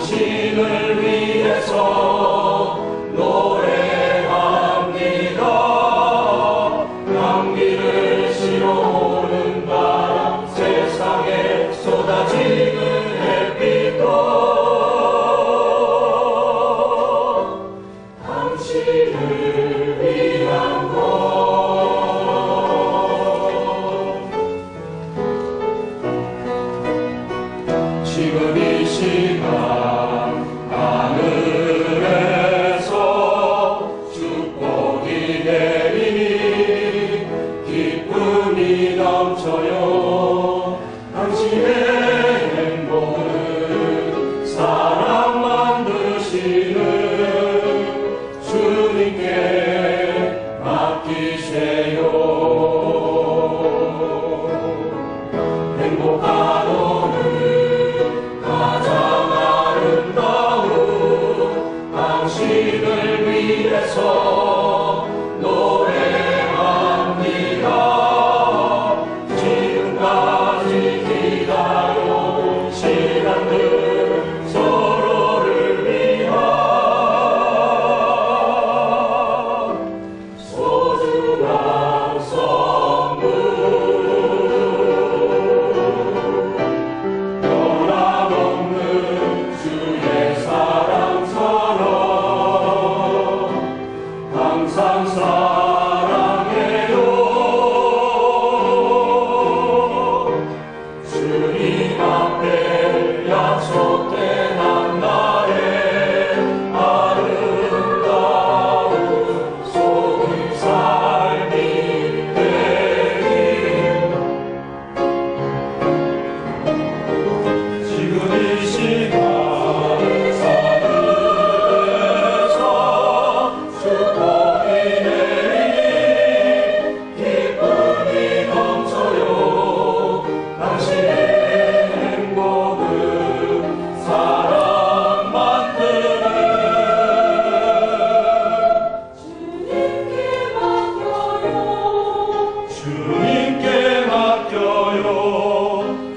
당신을 위해서 노래합니다. 향기를 실어오는 바람, 세상에 쏟아지는 햇빛도 당신을 위한 것. 지금 이 시간 하늘에서 축복이 내리니 기쁨이 넘쳐요. 당신의 행복은 사랑 만드시는 주님께 맡기세요. 행복한 오늘 가장 아름다운 당신을 위해서 노래합니다. 지금까지 기다려온 시간들 서로를 위한 소중한 선물. 변함없는 주의 사랑처럼 항상 사랑해요. 주님 앞에 약속된 한 날에 아름다운 소금 삶이 되리. 지금 이 시간 하늘에서 축복이 내리니 기쁨이 넘쳐요. 당신의 행복은 사랑 만드는 주님께 맡겨요.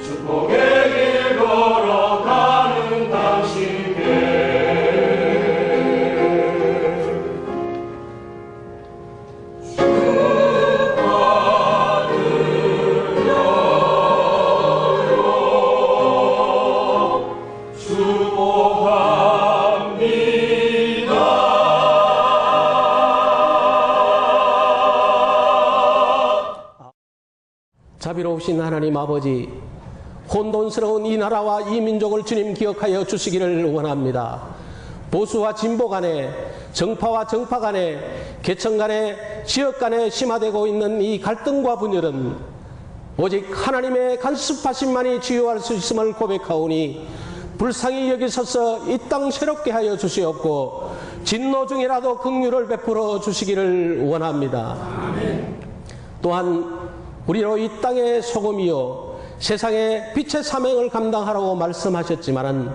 축복의 길 걸어가는 당신께 축복합니다. 자비로우신 하나님 아버지, 혼돈스러운 이 나라와 이 민족을 주님 기억하여 주시기를 원합니다. 보수와 진보 간에, 정파와 정파 간에, 계층 간에, 지역 간에 심화되고 있는 이 갈등과 분열은 오직 하나님의 간섭하심만이 치유할 수 있음을 고백하오니 불쌍히 여기소서 이 땅 새롭게 하여 주시옵고 진노 중이라도 긍휼을 베풀어 주시기를 원합니다. 또한 우리로 이 땅의 소금이요 세상의 빛의 사명을 감당하라고 말씀하셨지만은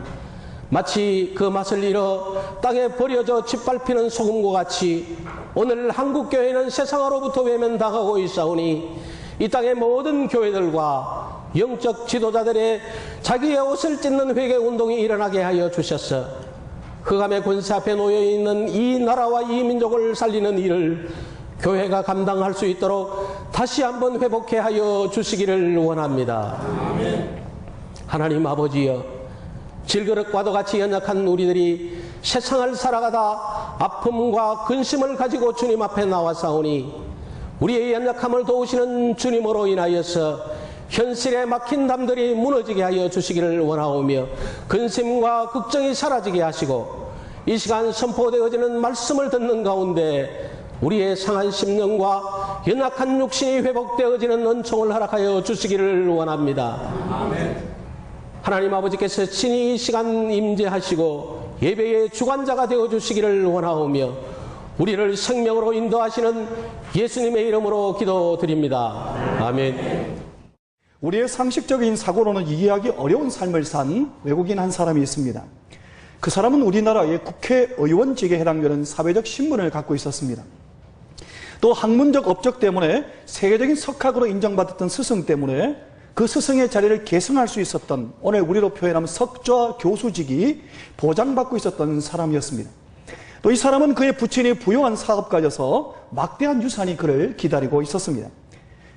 마치 그 맛을 잃어 땅에 버려져 짓밟히는 소금과 같이 오늘 한국교회는 세상으로부터 외면당하고 있사오니 이 땅의 모든 교회들과 영적 지도자들의 자기의 옷을 찢는 회개운동이 일어나게 하여 주셔서 흑암의 권세 앞에 놓여있는 이 나라와 이 민족을 살리는 일을 교회가 감당할 수 있도록 다시 한번 회복해 하여 주시기를 원합니다. 하나님 아버지여, 질그릇과도 같이 연약한 우리들이 세상을 살아가다 아픔과 근심을 가지고 주님 앞에 나와사오니 우리의 연약함을 도우시는 주님으로 인하여서 현실에 막힌 담들이 무너지게 하여 주시기를 원하오며 근심과 걱정이 사라지게 하시고 이 시간 선포되어지는 말씀을 듣는 가운데 우리의 상한 심령과 연약한 육신이 회복되어지는 은총을 허락하여 주시기를 원합니다. 아멘. 하나님 아버지께서 친히 이 시간 임재하시고 예배의 주관자가 되어주시기를 원하오며 우리를 생명으로 인도하시는 예수님의 이름으로 기도드립니다. 아멘. 우리의 상식적인 사고로는 이해하기 어려운 삶을 산 외국인 한 사람이 있습니다. 그 사람은 우리나라의 국회의원직에 해당되는 사회적 신분을 갖고 있었습니다. 또 학문적 업적 때문에 세계적인 석학으로 인정받았던 스승 때문에 그 스승의 자리를 계승할 수 있었던, 오늘 우리로 표현하면 석좌 교수직이 보장받고 있었던 사람이었습니다. 또 이 사람은 그의 부친이 부유한 사업가여서 막대한 유산이 그를 기다리고 있었습니다.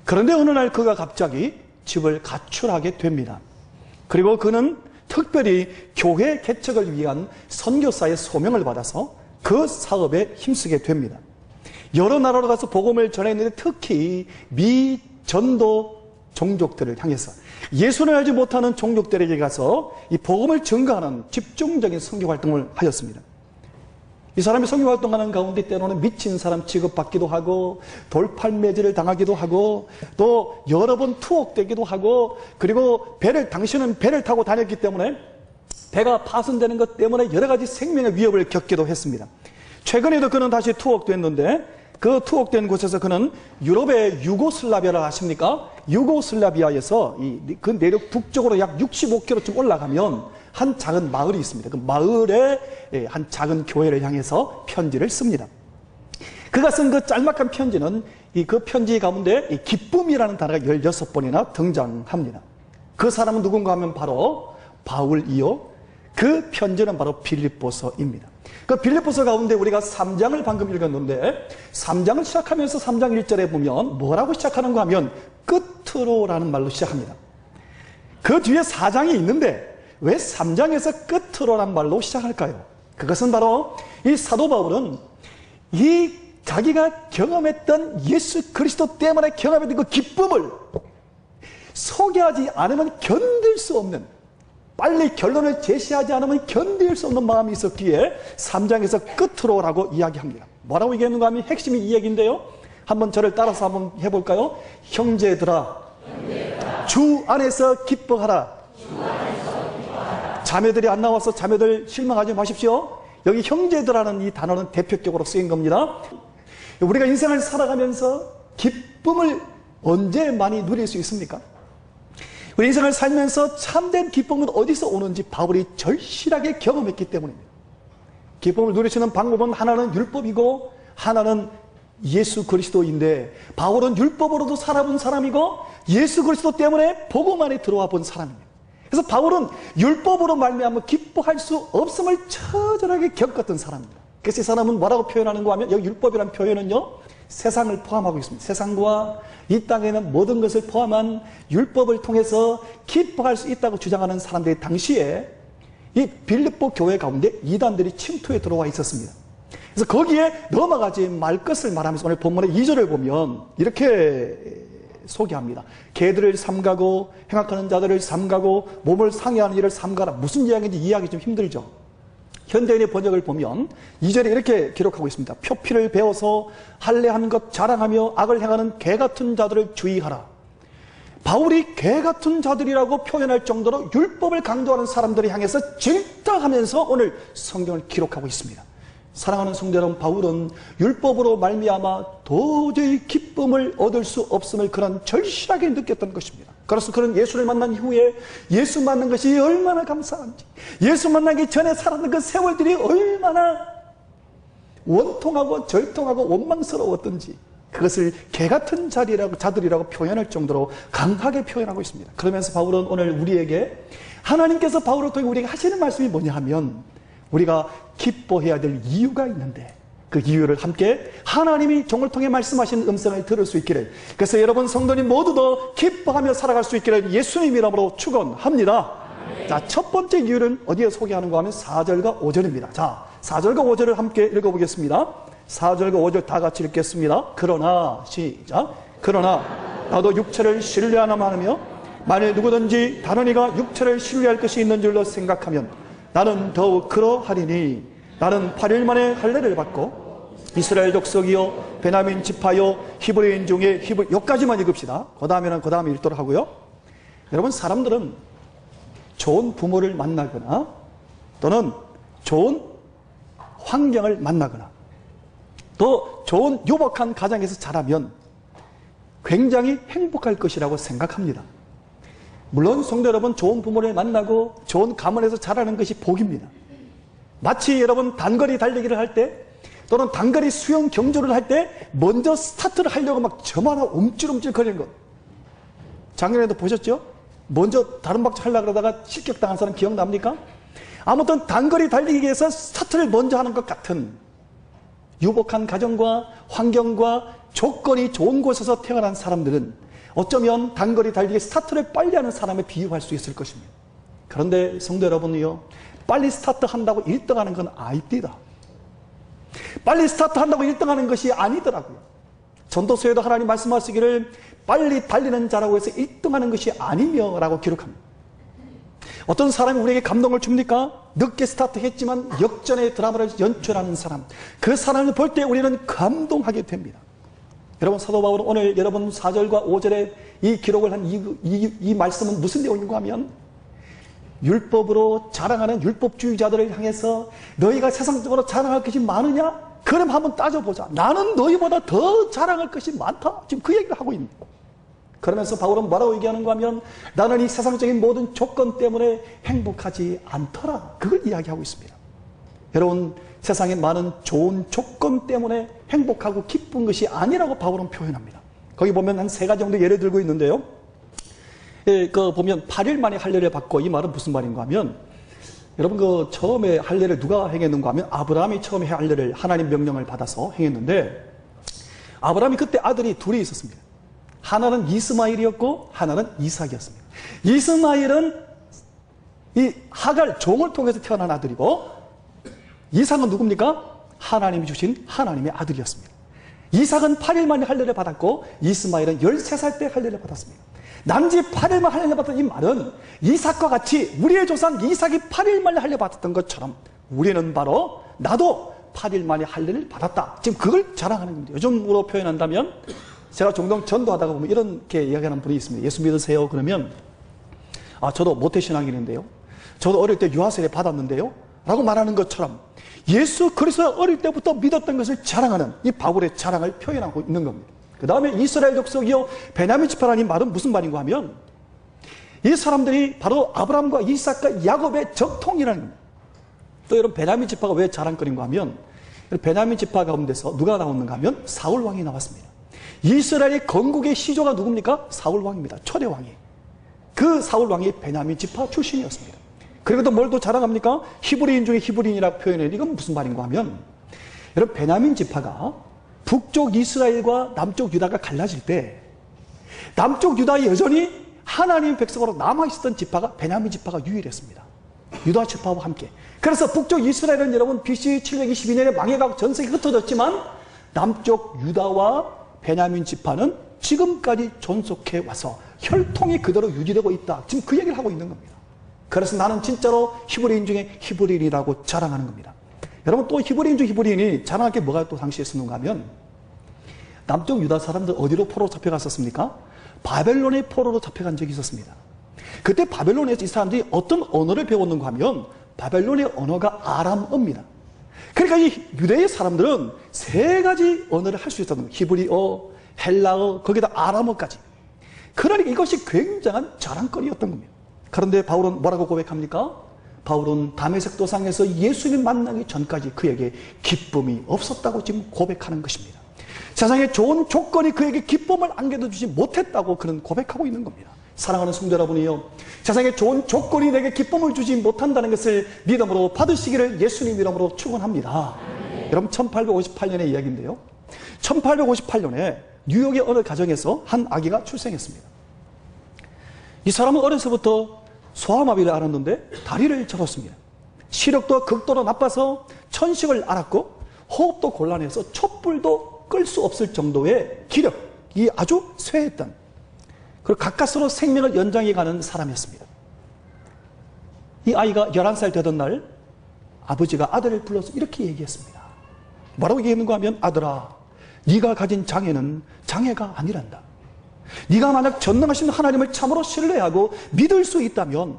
그런데 어느 날 그가 갑자기 집을 가출하게 됩니다. 그리고 그는 특별히 교회 개척을 위한 선교사의 소명을 받아서 그 사업에 힘쓰게 됩니다. 여러 나라로 가서 복음을 전했는데 특히 미전도 종족들을 향해서 예수를 알지 못하는 종족들에게 가서 이 복음을 증거하는 집중적인 선교 활동을 하였습니다. 이 사람이 선교 활동하는 가운데 때로는 미친 사람 취급받기도 하고 돌팔매질을 당하기도 하고 또 여러 번 투옥되기도 하고, 그리고 당신은 배를 타고 다녔기 때문에 배가 파손되는 것 때문에 여러 가지 생명의 위협을 겪기도 했습니다. 최근에도 그는 다시 투옥됐는데 그 투옥된 곳에서 그는 유럽의 유고슬라비아를 아십니까? 유고슬라비아에서 그 내륙 북쪽으로 약 65km쯤 올라가면 한 작은 마을이 있습니다. 그 마을에 한 작은 교회를 향해서 편지를 씁니다. 그가 쓴 그 짤막한 편지는 그 편지 가운데 기쁨이라는 단어가 16번이나 등장합니다. 그 사람은 누군가 하면 바로 바울이요, 그 편지는 바로 빌립보서입니다. 그 빌립보서 가운데 우리가 3장을 방금 읽었는데 3장을 시작하면서 3장 1절에 보면 뭐라고 시작하는가 하면 끝으로라는 말로 시작합니다. 그 뒤에 4장이 있는데 왜 3장에서 끝으로란 말로 시작할까요? 그것은 바로 이 사도 바울은 이 자기가 경험했던 예수 그리스도 때문에 경험했던 그 기쁨을 소개하지 않으면 견딜 수 없는, 빨리 결론을 제시하지 않으면 견딜 수 없는 마음이 있었기에 3장에서 끝으로라고 이야기합니다. 뭐라고 얘기했는가 하면 핵심이 이 얘기인데요. 한번 저를 따라서 한번 해볼까요? 형제들아, 주 안에서 기뻐하라. 자매들이 안 나와서 자매들 실망하지 마십시오. 여기 형제들이라는 이 단어는 대표적으로 쓰인 겁니다. 우리가 인생을 살아가면서 기쁨을 언제 많이 누릴 수 있습니까? 우리 인생을 살면서 참된 기쁨은 어디서 오는지 바울이 절실하게 경험했기 때문입니다. 기쁨을 누리시는 방법은 하나는 율법이고 하나는 예수 그리스도인데, 바울은 율법으로도 살아본 사람이고 예수 그리스도 때문에 복음 안에 들어와 본 사람입니다. 그래서 바울은 율법으로 말미암아 기뻐할 수 없음을 처절하게 겪었던 사람입니다. 그래서 이 사람은 뭐라고 표현하는가 하면, 여기 율법이라는 표현은요, 세상을 포함하고 있습니다. 세상과 이 땅에 있는 모든 것을 포함한 율법을 통해서 기뻐할 수 있다고 주장하는 사람들이 당시에 이 빌립보 교회 가운데 이단들이 침투해 들어와 있었습니다. 그래서 거기에 넘어가지 말 것을 말하면서 오늘 본문의 2절을 보면 이렇게 소개합니다. 개들을 삼가고 행악하는 자들을 삼가고 몸을 상해하는 일을 삼가라. 무슨 이야기인지 이해하기 좀 힘들죠. 현대인의 번역을 보면 2절에 이렇게 기록하고 있습니다. 표피를 베어서 할례한 것 자랑하며 악을 행하는 개 같은 자들을 주의하라. 바울이 개 같은 자들이라고 표현할 정도로 율법을 강조하는 사람들을 향해서 질타하면서 오늘 성경을 기록하고 있습니다. 사랑하는 성도 여러분, 바울은 율법으로 말미암아 도저히 기쁨을 얻을 수 없음을 그런 절실하게 느꼈던 것입니다. 그래서 그는 예수를 만난 이후에 예수 만난 것이 얼마나 감사한지, 예수 만나기 전에 살았던 그 세월들이 얼마나 원통하고 절통하고 원망스러웠던지, 그것을 개같은 자들이라고 표현할 정도로 강하게 표현하고 있습니다. 그러면서 바울은 오늘 우리에게, 하나님께서 바울을 통해 우리에게 하시는 말씀이 뭐냐 하면, 우리가 기뻐해야 될 이유가 있는데 그 이유를 함께 하나님이 종을 통해 말씀하시는 음성을 들을 수 있기를, 그래서 여러분 성도님 모두도 기뻐하며 살아갈 수 있기를 예수님 이름으로 축원합니다. 자, 첫 번째 이유는 어디에 소개하는가 하면 4절과 5절입니다. 자, 4절과 5절을 함께 읽어보겠습니다. 4절과 5절 다 같이 읽겠습니다. 그러나, 시작. 그러나 나도 육체를 신뢰하나 마느며 만일 누구든지 다른 이가 육체를 신뢰할 것이 있는 줄로 생각하면 나는 더욱 그러하리니, 나는 8일 만에 할례를 받고 이스라엘 족속이요 베냐민 지파요 히브리인 중에 여기까지만 읽읍시다. 그 다음에 읽도록 하고요. 여러분, 사람들은 좋은 부모를 만나거나 또는 좋은 환경을 만나거나 또 좋은 유복한 가정에서 자라면 굉장히 행복할 것이라고 생각합니다. 물론 성도 여러분, 좋은 부모를 만나고 좋은 가문에서 자라는 것이 복입니다. 마치 여러분 단거리 달리기를 할 때 또는 단거리 수영 경주를 할 때 먼저 스타트를 하려고 막 저마다 움찔움찔 거리는 것, 작년에도 보셨죠? 먼저 다른 박자 하려고 그러다가 실격당한 사람 기억납니까? 아무튼 단거리 달리기 위해서 스타트를 먼저 하는 것 같은 유복한 가정과 환경과 조건이 좋은 곳에서 태어난 사람들은 어쩌면 단거리 달리기 스타트를 빨리 하는 사람에 비유할 수 있을 것입니다. 그런데 성도 여러분이요, 빨리 스타트 한다고 1등 하는 건 아닙니다. 빨리 스타트 한다고 1등 하는 것이 아니더라고요. 전도서에도 하나님 말씀하시기를 빨리 달리는 자라고 해서 1등 하는 것이 아니며 라고 기록합니다. 어떤 사람이 우리에게 감동을 줍니까? 늦게 스타트했지만 역전의 드라마를 연출하는 사람, 그 사람을 볼 때 우리는 감동하게 됩니다. 여러분, 사도 바울은 오늘 여러분 4절과 5절에 이 기록을 한 이 말씀은 무슨 내용인가 하면, 율법으로 자랑하는 율법주의자들을 향해서 너희가 세상적으로 자랑할 것이 많으냐? 그럼 한번 따져보자. 나는 너희보다 더 자랑할 것이 많다. 지금 그 얘기를 하고 있는 거예요. 그러면서 바울은 뭐라고 얘기하는가 하면, 나는 이 세상적인 모든 조건 때문에 행복하지 않더라. 그걸 이야기하고 있습니다. 여러분, 세상에 많은 좋은 조건 때문에 행복하고 기쁜 것이 아니라고 바울은 표현합니다. 거기 보면 한 3가지 정도 예를 들고 있는데요. 그 보면 8일 만에 할례를 받고, 이 말은 무슨 말인가 하면, 여러분 그 처음에 할례를 누가 행했는가 하면 아브라함이 처음에 할례를 하나님 명령을 받아서 행했는데, 아브라함이 그때 아들이 둘이 있었습니다. 하나는 이스마엘이었고 하나는 이삭이었습니다. 이스마엘은 이 하갈 종을 통해서 태어난 아들이고, 이삭은 누굽니까? 하나님이 주신 하나님의 아들이었습니다. 이삭은 8일 만에 할례를 받았고 이스마엘은 13살 때 할례를 받았습니다. 남지 8일 만에 할례를 받았던 이 말은 이삭과 같이 우리의 조상 이삭이 8일 만에 할례 받았던 것처럼 우리는 바로 나도 8일 만에 할례를 받았다. 지금 그걸 자랑하는 겁니다. 요즘으로 표현한다면, 제가 종종 전도하다가 보면 이렇게 이야기하는 분이 있습니다. 예수 믿으세요? 그러면 저도 모태신앙인인데요, 저도 어릴 때 유아세례 받았는데요 라고 말하는 것처럼 예수 그리스도 어릴 때부터 믿었던 것을 자랑하는 이 바울의 자랑을 표현하고 있는 겁니다. 그 다음에 이스라엘 족속이요 베냐민 지파라는 이 말은 무슨 말인가 하면, 이 사람들이 바로 아브라함과 이삭과 야곱의 적통이라는 겁니다. 또 여러분, 베냐민 지파가 왜 자랑거리인가 하면, 베냐민 지파 가운데서 누가 나오는가 하면 사울 왕이 나왔습니다. 이스라엘의 건국의 시조가 누굽니까? 사울 왕입니다. 초대 왕이. 그 사울 왕이 베냐민 지파 출신이었습니다. 그리고 또 뭘 또 자랑합니까? 히브리인 중에 히브리인이라고 표현해요. 이건 무슨 말인가 하면, 여러분 베냐민 지파가 북쪽 이스라엘과 남쪽 유다가 갈라질 때 남쪽 유다에 여전히 하나님의 백성으로 남아있었던 지파가 베냐민 지파가 유일했습니다. 유다 지파와 함께. 그래서 북쪽 이스라엘은 여러분 BC 722년에 망해가고 전세가 흩어졌지만, 남쪽 유다와 베냐민 지파는 지금까지 존속해 와서 혈통이 그대로 유지되고 있다. 지금 그 얘기를 하고 있는 겁니다. 그래서 나는 진짜로 히브리인 중에 히브리인이라고 자랑하는 겁니다. 여러분, 또 히브리인 중 히브리인이 자랑할 게 뭐가 또 당시에 있었는가 하면, 남쪽 유다 사람들 어디로 포로로 잡혀갔었습니까? 바벨론의 포로로 잡혀간 적이 있었습니다. 그때 바벨론에서 이 사람들이 어떤 언어를 배웠는가 하면 바벨론의 언어가 아람어입니다. 그러니까 이 유대의 사람들은 3가지 언어를 할 수 있었던 거예요. 히브리어, 헬라어, 거기다 아람어까지. 그러니까 이것이 굉장한 자랑거리였던 겁니다. 그런데 바울은 뭐라고 고백합니까? 바울은 다메섹 도상에서 예수님 만나기 전까지 그에게 기쁨이 없었다고 지금 고백하는 것입니다. 세상에 좋은 조건이 그에게 기쁨을 안겨주지 못했다고 그는 고백하고 있는 겁니다. 사랑하는 성도 여러분이요, 세상에 좋은 조건이 내게 기쁨을 주지 못한다는 것을 믿음으로 받으시기를 예수님 이름으로 축원합니다. 여러분, 1858년의 이야기인데요, 1858년에 뉴욕의 어느 가정에서 한 아기가 출생했습니다. 이 사람은 어려서부터 소아마비를 앓았는데 다리를 접었습니다. 시력도 극도로 나빠서 천식을 앓았고 호흡도 곤란해서 촛불도 끌 수 없을 정도의 기력이 아주 쇠했던, 그리고 가까스로 생명을 연장해가는 사람이었습니다. 이 아이가 11살 되던 날 아버지가 아들을 불러서 이렇게 얘기했습니다. 뭐라고 얘기했는가 하면, 아들아, 네가 가진 장애는 장애가 아니란다. 네가 만약 전능하신 하나님을 참으로 신뢰하고 믿을 수 있다면,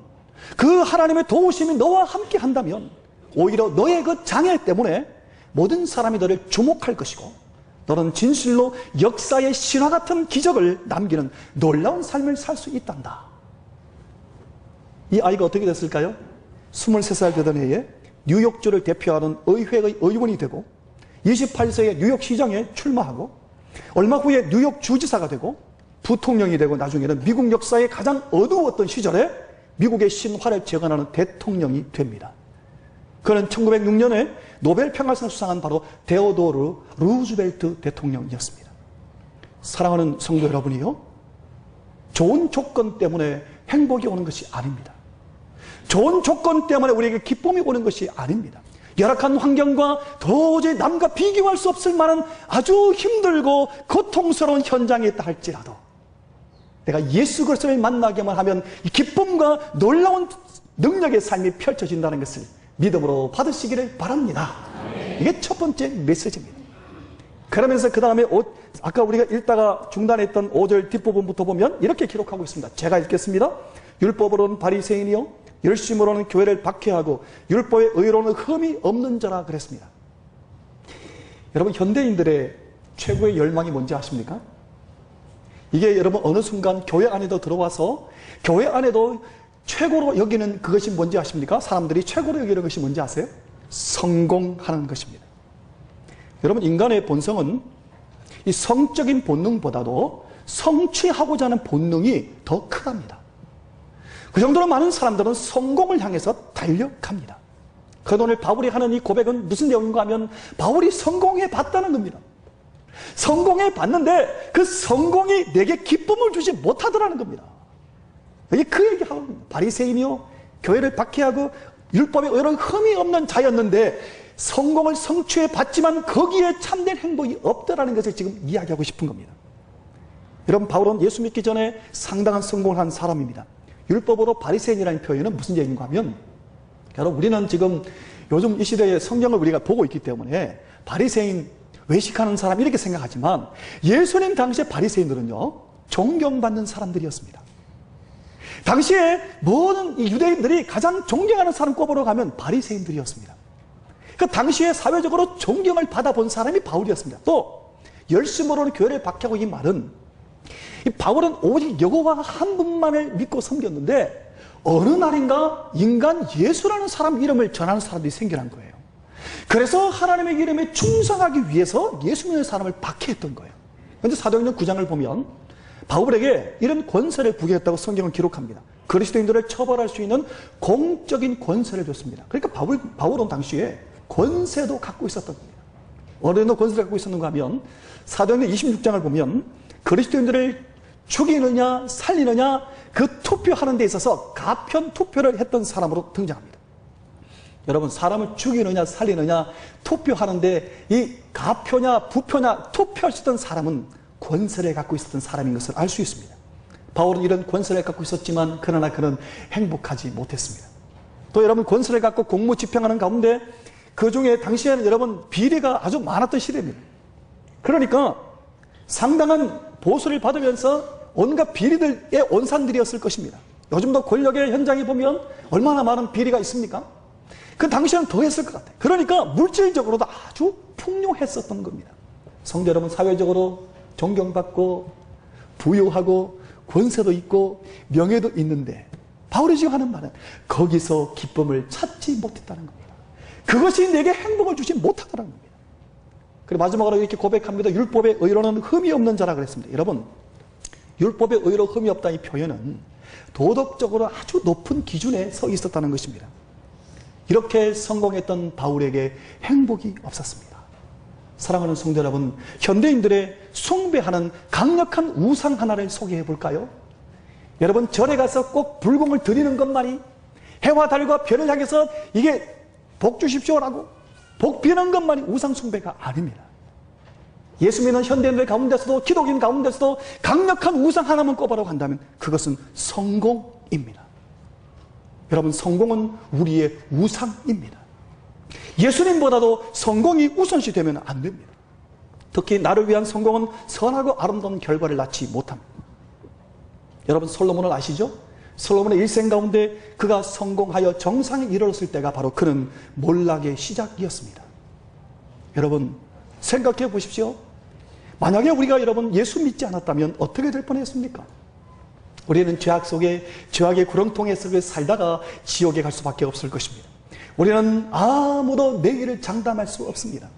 그 하나님의 도우심이 너와 함께 한다면 오히려 너의 그 장애 때문에 모든 사람이 너를 주목할 것이고, 너는 진실로 역사의 신화 같은 기적을 남기는 놀라운 삶을 살 수 있단다. 이 아이가 어떻게 됐을까요? 23살 되던 해에 뉴욕주를 대표하는 의회의 의원이 되고, 28세에 뉴욕시장에 출마하고, 얼마 후에 뉴욕 주지사가 되고, 부통령이 되고 나중에는 미국 역사의 가장 어두웠던 시절에 미국의 신화를 재건하는 대통령이 됩니다. 그는 1906년에 노벨 평화상 수상한 바로 데오도르 루즈벨트 대통령이었습니다. 사랑하는 성도 여러분이요, 좋은 조건 때문에 행복이 오는 것이 아닙니다. 좋은 조건 때문에 우리에게 기쁨이 오는 것이 아닙니다. 열악한 환경과 도저히 남과 비교할 수 없을 만한 아주 힘들고 고통스러운 현장에 있다 할지라도 내가 예수 그리스도를 만나게만 하면 이 기쁨과 놀라운 능력의 삶이 펼쳐진다는 것을 믿음으로 받으시기를 바랍니다. 이게 첫 번째 메시지입니다. 그러면서 그 다음에 아까 우리가 읽다가 중단했던 5절 뒷부분부터 보면 이렇게 기록하고 있습니다. 제가 읽겠습니다. 율법으로는 바리새인이요 열심으로는 교회를 박해하고 율법의 의로는 흠이 없는 자라 그랬습니다. 여러분, 현대인들의 최고의 열망이 뭔지 아십니까? 이게 여러분 어느 순간 교회 안에도 들어와서 교회 안에도 최고로 여기는 그것이 뭔지 아십니까? 사람들이 최고로 여기는 것이 뭔지 아세요? 성공하는 것입니다. 여러분, 인간의 본성은 이 성적인 본능보다도 성취하고자 하는 본능이 더 크답니다. 그 정도로 많은 사람들은 성공을 향해서 달려갑니다. 그런데 오늘 바울이 하는 이 고백은 무슨 내용인가 하면 바울이 성공해 봤다는 겁니다. 성공해 봤는데 그 성공이 내게 기쁨을 주지 못하더라는 겁니다. 이게 그 얘기하고 바리새인이요 교회를 박해하고 율법에 이런 흠이 없는 자였는데 성공을 성취해 봤지만 거기에 참된 행복이 없더라는 것을 지금 이야기하고 싶은 겁니다. 여러분, 바울은 예수 믿기 전에 상당한 성공을 한 사람입니다. 율법으로 바리새인이라는 표현은 무슨 얘기인가 하면, 여러분, 우리는 지금 요즘 이 시대의 성경을 우리가 보고 있기 때문에 바리새인, 외식하는 사람 이렇게 생각하지만 예수님 당시에 바리새인들은요 존경받는 사람들이었습니다. 당시에 모든 이 유대인들이 가장 존경하는 사람 꼽으러 가면 바리새인들이었습니다. 그 당시에 사회적으로 존경을 받아본 사람이 바울이었습니다. 또 열심으로는 교회를 박해하고, 이 말은 이 바울은 오직 여호와 한 분만을 믿고 섬겼는데 어느 날인가 인간 예수라는 사람 이름을 전하는 사람들이 생겨난 거예요. 그래서 하나님의 이름에 충성하기 위해서 예수 믿는 사람을 박해했던 거예요. 그런데 사도행전 9장을 보면 바울에게 이런 권세를 부여했다고 성경은 기록합니다. 그리스도인들을 처벌할 수 있는 공적인 권세를 줬습니다. 그러니까 바울은 당시에 권세도 갖고 있었던 겁니다. 어느 정도 권세를 갖고 있었는가 하면 사도행전 26장을 보면 그리스도인들을 죽이느냐 살리느냐 그 투표하는 데 있어서 가편 투표를 했던 사람으로 등장합니다. 여러분, 사람을 죽이느냐 살리느냐 투표하는데 이 가표냐 부표냐 투표할 수 있던 사람은 권세를 갖고 있었던 사람인 것을 알 수 있습니다. 바울은 이런 권세를 갖고 있었지만 그러나 그는 행복하지 못했습니다. 또 여러분, 권세를 갖고 공무 집행하는 가운데 그 중에 당시에는 여러분 비리가 아주 많았던 시대입니다. 그러니까 상당한 보수를 받으면서 온갖 비리들의 온산들이었을 것입니다. 요즘도 권력의 현장에 보면 얼마나 많은 비리가 있습니까? 그 당시에는 더 했을 것 같아요. 그러니까 물질적으로도 아주 풍요했었던 겁니다. 성도 여러분, 사회적으로 존경받고 부유하고 권세도 있고 명예도 있는데 바울이 지금 하는 말은 거기서 기쁨을 찾지 못했다는 겁니다. 그것이 내게 행복을 주지 못하더라는 겁니다. 그리고 마지막으로 이렇게 고백합니다. 율법의 의로는 흠이 없는 자라 그랬습니다. 여러분, 율법의 의로 흠이 없다 이 표현은 도덕적으로 아주 높은 기준에 서 있었다는 것입니다. 이렇게 성공했던 바울에게 행복이 없었습니다. 사랑하는 성도 여러분, 현대인들의 숭배하는 강력한 우상 하나를 소개해 볼까요? 여러분, 절에 가서 꼭 불공을 드리는 것만이, 해와 달과 별을 향해서 이게 복 주십시오라고 복 비는 것만이 우상 숭배가 아닙니다. 예수 믿는 현대인들 가운데서도 기독인 가운데서도 강력한 우상 하나만 꼽으라고 한다면 그것은 성공입니다. 여러분, 성공은 우리의 우상입니다. 예수님보다도 성공이 우선시 되면 안 됩니다. 특히 나를 위한 성공은 선하고 아름다운 결과를 낳지 못합니다. 여러분, 솔로몬을 아시죠? 솔로몬의 일생 가운데 그가 성공하여 정상에 이르렀을 때가 바로 그는 몰락의 시작이었습니다. 여러분, 생각해 보십시오. 만약에 우리가 여러분 예수 믿지 않았다면 어떻게 될 뻔했습니까? 우리는 죄악 속에, 죄악의 구렁텅이 속에 살다가 지옥에 갈 수밖에 없을 것입니다. 우리는 아무도 내일을 장담할 수 없습니다.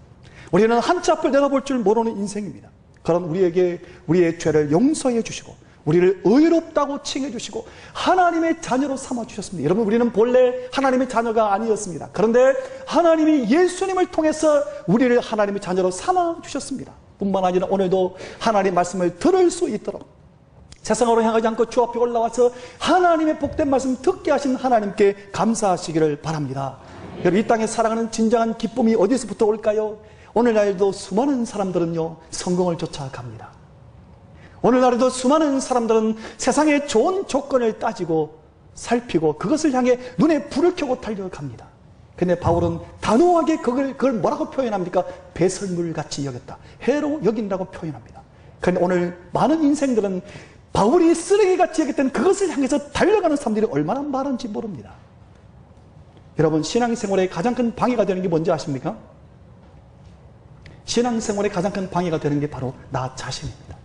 우리는 한치 앞을 내다볼 줄 모르는 인생입니다. 그런 우리에게 우리의 죄를 용서해 주시고 우리를 의롭다고 칭해 주시고 하나님의 자녀로 삼아 주셨습니다. 여러분, 우리는 본래 하나님의 자녀가 아니었습니다. 그런데 하나님이 예수님을 통해서 우리를 하나님의 자녀로 삼아 주셨습니다. 뿐만 아니라 오늘도 하나님의 말씀을 들을 수 있도록 세상으로 향하지 않고 주 앞에 올라와서 하나님의 복된 말씀 듣게 하신 하나님께 감사하시기를 바랍니다. 여러분, 이 땅에 살아가는 진정한 기쁨이 어디서부터 올까요? 오늘날도 수많은 사람들은요, 성공을 쫓아갑니다. 오늘날에도 수많은 사람들은 세상의 좋은 조건을 따지고 살피고 그것을 향해 눈에 불을 켜고 달려갑니다. 근데 바울은 단호하게 그걸 뭐라고 표현합니까? 배설물같이 여겼다. 해로 여긴다고 표현합니다. 그런데 오늘 많은 인생들은 바울이 쓰레기같이 여겼던 그것을 향해서 달려가는 사람들이 얼마나 많은지 모릅니다. 여러분, 신앙생활에 가장 큰 방해가 되는 게 뭔지 아십니까? 신앙생활에 가장 큰 방해가 되는 게 바로 나 자신입니다.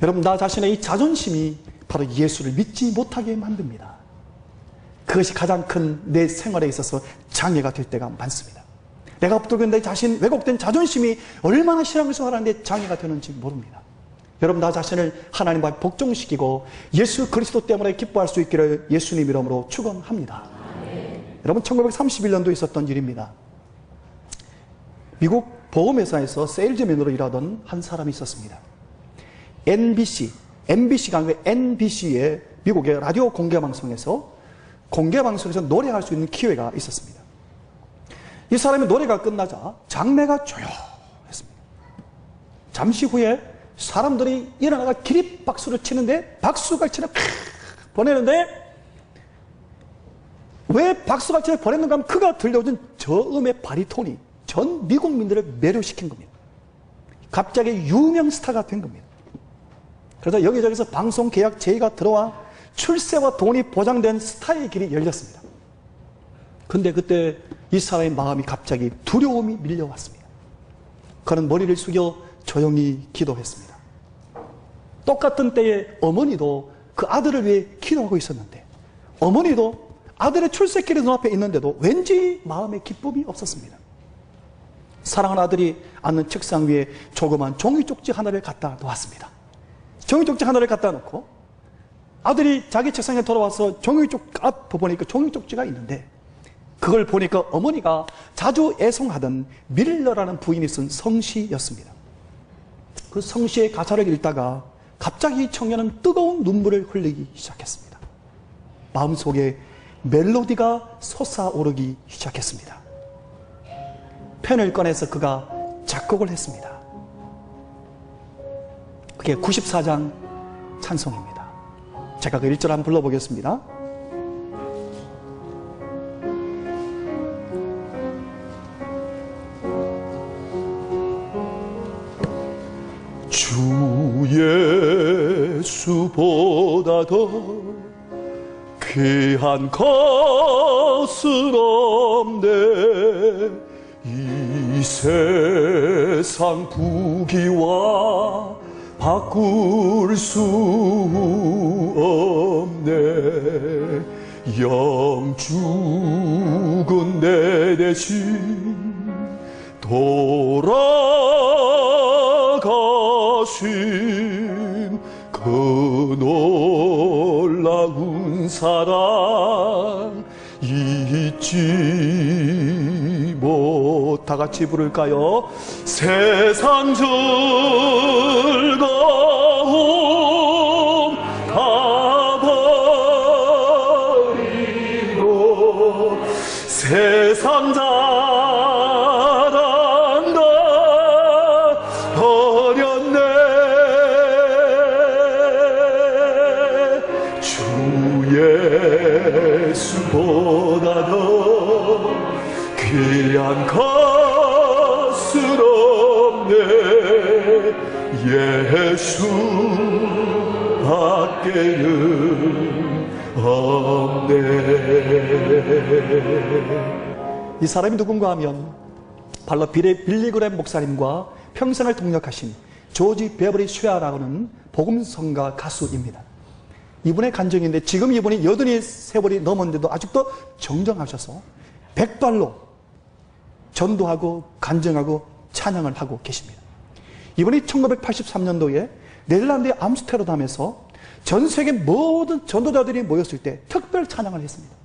여러분, 나 자신의 이 자존심이 바로 예수를 믿지 못하게 만듭니다. 그것이 가장 큰 내 생활에 있어서 장애가 될 때가 많습니다. 내가 붙들고 내 자신, 왜곡된 자존심이 얼마나 신앙생활하는데 장애가 되는지 모릅니다. 여러분, 나 자신을 하나님 앞에 복종시키고 예수 그리스도 때문에 기뻐할 수 있기를 예수님 이름으로 축원합니다. 여러분, 1931년도에 있었던 일입니다. 미국 보험회사에서 세일즈맨으로 일하던 한 사람이 있었습니다. MBC가 아니고 NBC의 미국의 라디오 공개방송에서 노래할 수 있는 기회가 있었습니다. 이 사람의 노래가 끝나자 장내가 조용했습니다. 잠시 후에 사람들이 일어나가 기립박수를 치는데, 박수갈채를 보내는데, 왜 박수갈채를 보냈는가 하면 그가 들려오는 저음의 바리톤이 전 미국민들을 매료시킨 겁니다. 갑자기 유명 스타가 된 겁니다. 그래서 여기저기서 방송 계약 제의가 들어와 출세와 돈이 보장된 스타의 길이 열렸습니다. 근데 그때 이 사람의 마음이 갑자기 두려움이 밀려왔습니다. 그는 머리를 숙여 조용히 기도했습니다. 똑같은 때에 어머니도 그 아들을 위해 기도하고 있었는데, 어머니도 아들의 출세길이 눈앞에 있는데도 왠지 마음에 기쁨이 없었습니다. 사랑하는 아들이 앉는 책상 위에 조그만 종이쪽지 하나를 갖다 놓았습니다. 종이쪽지 하나를 갖다 놓고 아들이 자기 책상에 돌아와서 앞 보니까 종이쪽지가 있는데, 그걸 보니까 어머니가 자주 애송하던 밀러라는 부인이 쓴 성시였습니다. 그 성시의 가사를 읽다가 갑자기 이 청년은 뜨거운 눈물을 흘리기 시작했습니다. 마음속에 멜로디가 솟아오르기 시작했습니다. 펜을 꺼내서 그가 작곡을 했습니다. 그게 94장 찬송입니다. 제가 그 1절 한번 불러보겠습니다. 주 예수보다 더 귀한 것은 없네. 이 세상 부귀와 바꿀 수 없네. 영죽은 내 대신 돌아가신 그 놀라운 사랑 잊지 못. 다 같이 부를까요? 세상 즐거움 가버리고 세상 자랑 다 버렸네. 주 예수보다 더 귀한 것은 없네. 예수 밖에는 없네. 이 사람이 누군가 하면 바로 빌리그램 목사님과 평생을 동역하신 조지 베버리 쉐아라는 복음성가 가수입니다. 이분의 간증인데, 지금 이분이 83세월이 넘었는데도 아직도 정정하셔서 백발로 전도하고 간증하고 찬양을 하고 계십니다. 이분이 1983년도에 네덜란드의 암스테르담에서 전 세계 모든 전도자들이 모였을 때 특별 찬양을 했습니다.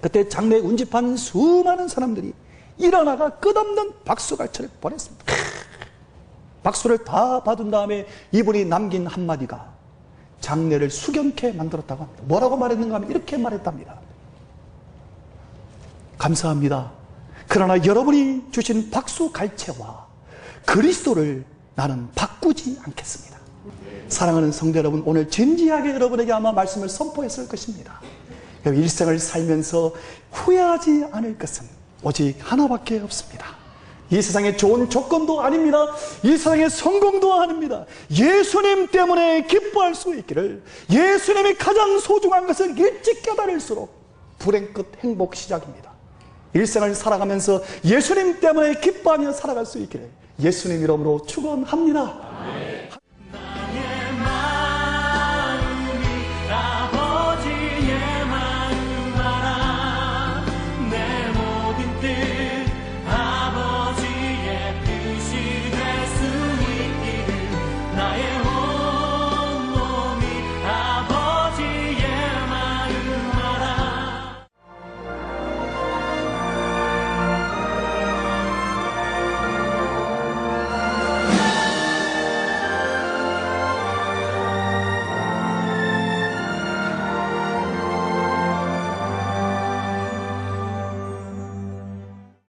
그때 장례에 운집한 수많은 사람들이 일어나가 끝없는 박수갈채를 보냈습니다. 박수를 다 받은 다음에 이분이 남긴 한마디가 장례를 수경케 만들었다고 합니다. 뭐라고 말했는가 하면 이렇게 말했답니다. 감사합니다. 그러나 여러분이 주신 박수갈채와 그리스도를 나는 바꾸지 않겠습니다. 사랑하는 성도 여러분, 오늘 진지하게 여러분에게 아마 말씀을 선포했을 것입니다. 일생을 살면서 후회하지 않을 것은 오직 하나밖에 없습니다. 이 세상의 좋은 조건도 아닙니다. 이 세상의 성공도 아닙니다. 예수님 때문에 기뻐할 수 있기를, 예수님이 가장 소중한 것을 일찍 깨달을수록 불행 끝 행복 시작입니다. 일생을 살아가면서 예수님 때문에 기뻐하며 살아갈 수 있기를 예수님 이름으로 축원합니다.